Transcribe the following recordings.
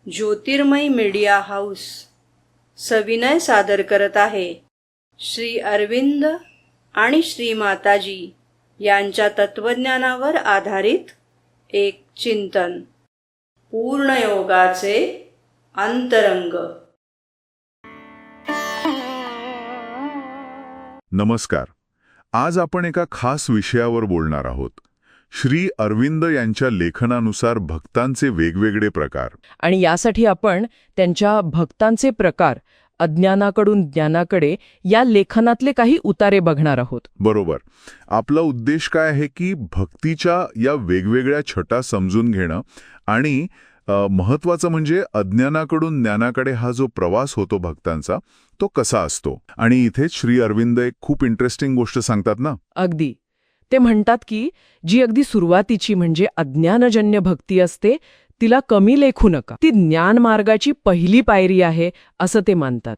ज्योतिर्मय media house सविनय सादर करत आहे श्री अरविंद आणि श्री माताजी यांच्या तत्वज्ञानावर आधारित एक चिंतन. पूर्णयोगाचे अंतरंग. नमस्कार. आज आपण एका खास विषयावर बोलणार आहोत. श्री अरविंद यांच्या लेखनानुसार भक्तांचे वेगवेगळे प्रकार. आणि यासाठी आपण त्यांच्या भक्तांचे प्रकार अज्ञानाकडून ज्ञानाकडे या लेखनातले काही उतारे बघणार आहोत. बरोबर. आपला उद्देश काय आहे की भक्तीच्या या वेगवेगळ्या छटा समजून घेणं आणि महत्वाचं म्हणजे अज्ञानाकडून ज्ञानाकडे हा जो प्रवास होतो भक्तांचा तो कसा असतो. आणि इथेच श्री अरविंद एक खूप इंटरेस्टिंग गोष्ट सांगतात ना. अगदी. ते म्हणतात की जी अगदी सुरुवातीची म्हणजे अज्ञानजन्य भक्ती असते तिला कमी लेखू नका. ती ज्ञान मार्गाची पहिली पायरी आहे असं ते मानतात.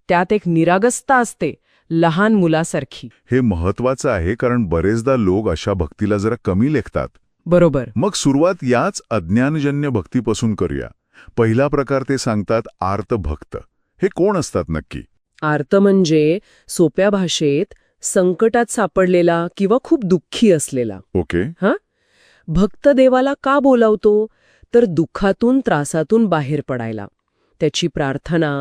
त्यात एक निरागसता असते, लहान मुलासारखी. हे महत्वाचं आहे कारण बरेचदा लोक अशा भक्तीला जरा कमी लेखतात. बरोबर. मग सुरुवात याच अज्ञानजन्य भक्तीपासून करूया. पहिला प्रकार ते सांगतात आर्त भक्त. हे कोण असतात नक्की? आर्त म्हणजे सोप्या भाषेत संकटात सापडलेला किंवा खूप दुःखी असलेला. ओके. भक्त देवाला का बोलावतो? तर दुःखातून त्रासातून बाहेर पडायला. त्याची प्रार्थना,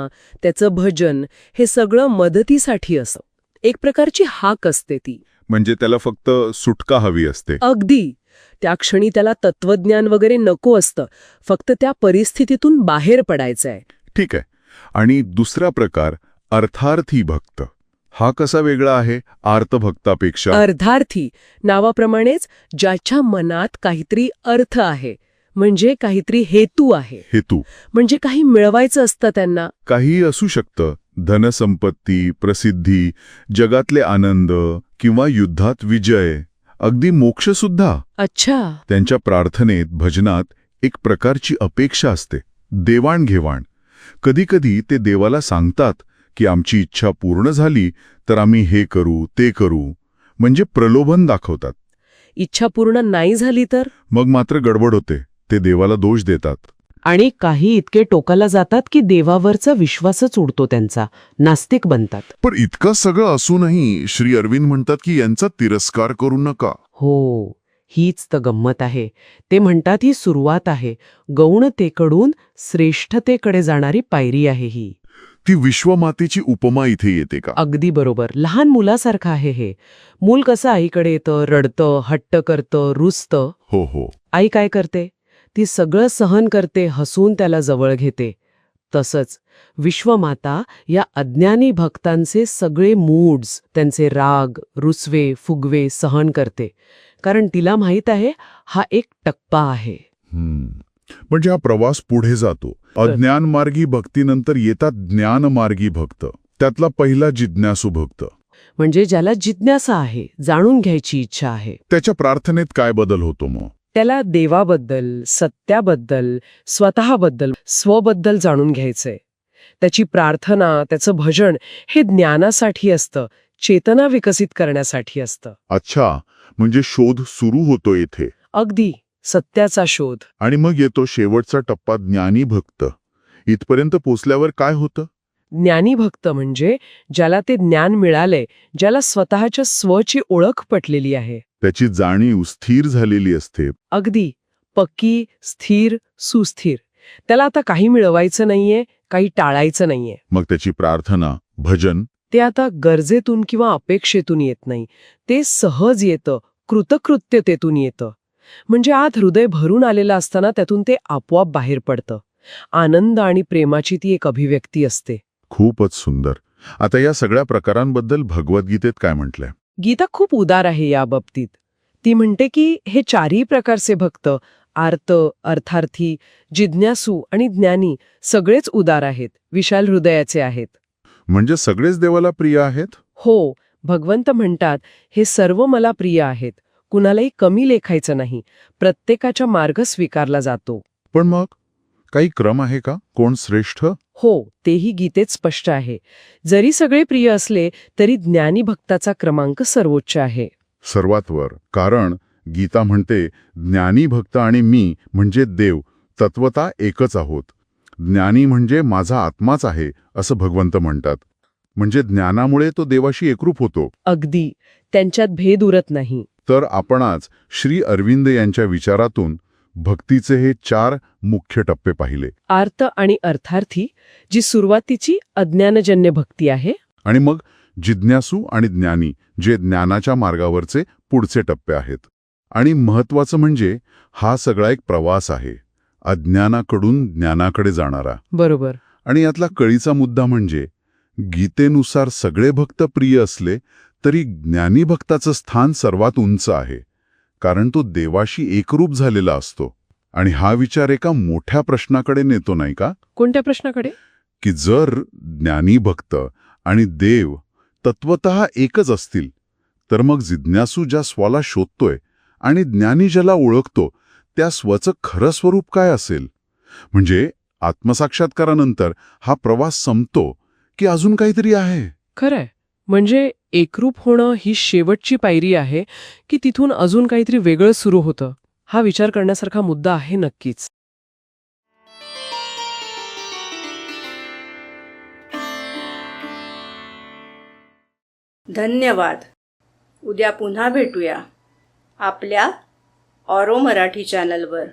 त्याचं भजन हे सगळं मदतीसाठी असं. एक प्रकारची हाक असते ती. म्हणजे त्याला फक्त सुटका हवी असते. अगदी. त्या क्षणी त्याला तत्वज्ञान वगैरे नको असतं, फक्त त्या परिस्थितीतून बाहेर पडायचंय. ठीक आहे. आणि दुसरा प्रकार अर्थार्थी भक्त. हा कसा वेगळा आहे आर्तभक्तापेक्षा? अर्थार्थी नावाप्रमाणेच ज्याच्या मनात काहीतरी अर्थ आहे, म्हणजे काहीतरी हेतू आहे. हेतू म्हणजे काही मिळवायचं असतं त्यांना. काही असू शकतं. धनसंपत्ती, प्रसिद्धी, जगातले आनंद किंवा युद्धात विजय, अगदी मोक्षसुद्धा. अच्छा. त्यांच्या प्रार्थनेत, भजनात एक प्रकारची अपेक्षा असते, देवाणघेवाण. कधीकधी ते देवाला सांगतात की आमची इच्छा पूर्ण झाली तर आम्ही हे करू ते करू, म्हणजे प्रलोभन दाखवतात. इच्छा पूर्ण नाही झाली तर? मग मात्र गडबड होते. ते देवाला दोष देतात. आणि काही इतके टोकाला जातात की देवावरचा विश्वासच उडतो त्यांचा, नास्तिक बनतात. पण इतकं सगळं असूनही श्री अरविंद म्हणतात की यांचा तिरस्कार करू नका. हो, हीच तर गंमत आहे. ते म्हणतात ही सुरुवात आहे, गौणतेकडून श्रेष्ठतेकडे जाणारी पायरी आहे ही. ती विश्वमातेची उपमा इथे येते का? अगदी बरोबर. लहान मुलासारखं आहे हे. मूल कसं आईकडे येतं, रडतं, हट्ट करतं, रुसतं. हो हो. आई काय करते? ती सगळं सहन करते, हसून त्याला जवळ घेते. तसंच विश्वमाता या अज्ञानी भक्तांचे सगळे मूड्स, त्यांचे राग, रुसवे, फुगवे सहन करते. कारण तिला माहीत आहे हा एक टप्पा आहे. म्हणजे हा प्रवास पुढे जातो. अज्ञानमार्गी भक्तीनंतर येतात ज्ञानमार्गी भक्त. त्यातला पहिला जिज्ञासू भक्त. म्हणजे ज्याला जिज्ञासा आहे, जाणून घ्यायची इच्छा आहे. त्याच्या प्रार्थनेत काय बदल होतो मग? त्याला देवाबद्दल, सत्याबद्दल, स्वतःबद्दल, स्वबद्दल जाणून घ्यायचंय. त्याची प्रार्थना, त्याचं भजन हे ज्ञानासाठी असतं, चेतना विकसित करण्यासाठी असतं. अच्छा, म्हणजे शोध सुरू होतो येथे. अगदी. सत्याचा शोध. आणि मग येतो शेवटचा टप्पा, ज्ञानी भक्त. इथपर्यंत पोचल्यावर काय होतं? ज्ञानी भक्त म्हणजे ज्याला ते ज्ञान मिळालंय, ज्याला स्वतःच्या स्वची ओळख पटलेली आहे. त्याची जाणीव स्थिर झालेली असते. अगदी. पक्की, स्थिर, सुस्थिर. त्याला आता काही मिळवायचं नाहीये, काही टाळायचं नाहीये. मग त्याची प्रार्थना, भजन ते आता गरजेतून किंवा अपेक्षेतून येत नाही. ते सहज येतं, कृतकृत्यतेतून येतं. म्हणजे आत हृदय भरून आलेलं असताना त्यातून ते आपोआप बाहेर पडतं. आनंद आणि प्रेमाची ती एक अभिव्यक्ती असते. खूपच सुंदर. आता या सगळ्या प्रकारांबद्दल भगवद्गीतेत काय म्हटलंय? गीता खूप उदार आहे या बाबतीत. ती म्हणते की हे चारही प्रकारचे भक्त, आर्त, अर्थार्थी, जिज्ञासू आणि ज्ञानी सगळेच उदार आहेत, विशाल हृदयाचे आहेत. म्हणजे सगळेच देवाला प्रिय आहेत? हो. भगवंत म्हणतात हे सर्व मला प्रिय आहेत. कुणालाही कमी लेखायचं नाही. प्रत्येकाचा मार्ग स्वीकारला जातो. पण मग काही क्रम आहे का? कोण श्रेष्ठ? हो, तेही गीतेत स्पष्ट आहे. जरी सगळे प्रिय असले तरी ज्ञानी भक्ताचा क्रमांक सर्वोच्च आहे. सर्वात वर. कारण गीता म्हणते ज्ञानी भक्त आणि मी म्हणजे देव तत्वता एकच आहोत. ज्ञानी म्हणजे माझा आत्माच आहे असं भगवंत म्हणतात. म्हणजे ज्ञानामुळे तो देवाशी एकरूप होतो. अगदी, त्यांच्यात भेद उरत नाही. तर आपण आज श्री अरविंद यांच्या विचारातून भक्तीचे हे 4 मुख्य टप्पे पाहिले. आर्त आणि अर्थार्थी, जी सुरुवातीची अज्ञानजन्य भक्ती आहे. आणि मग जिज्ञासू आणि ज्ञानी, जे ज्ञानाच्या मार्गावरचे पुढचे टप्पे आहेत. आणि महत्वाचं म्हणजे हा सगळा एक प्रवास आहे, अज्ञानाकडून ज्ञानाकडे जाणारा. बरोबर. आणि यातला कळीचा मुद्दा म्हणजे गीतेनुसार सगळे भक्त प्रिय असले तरी ज्ञानी भक्ताचं स्थान सर्वात उंच आहे, कारण तो देवाशी एकरूप झालेला असतो. आणि हा विचार एका मोठ्या प्रश्नाकडे नेतो, नाही का? कोणत्या प्रश्नाकडे? की जर ज्ञानी भक्त आणि देव तत्वतः एकच असतील, तर मग जिज्ञासू ज्या स्वाला शोधतोय आणि ज्ञानी ज्याला ओळखतो त्या स्वचं खरं स्वरूप काय असेल? म्हणजे आत्मसाक्षात्कारानंतर हा प्रवास संपतो की अजून काहीतरी आहे? खरंय. म्हणजे एकरूप होणं ही शेवटची पायरी आहे की तिथून अजून काहीतरी वेगळं सुरू होतं? हा विचार करण्यासारखा मुद्दा आहे नक्कीच. धन्यवाद. उद्या पुन्हा भेटूया आपल्या ऑरो मराठी चॅनलवर.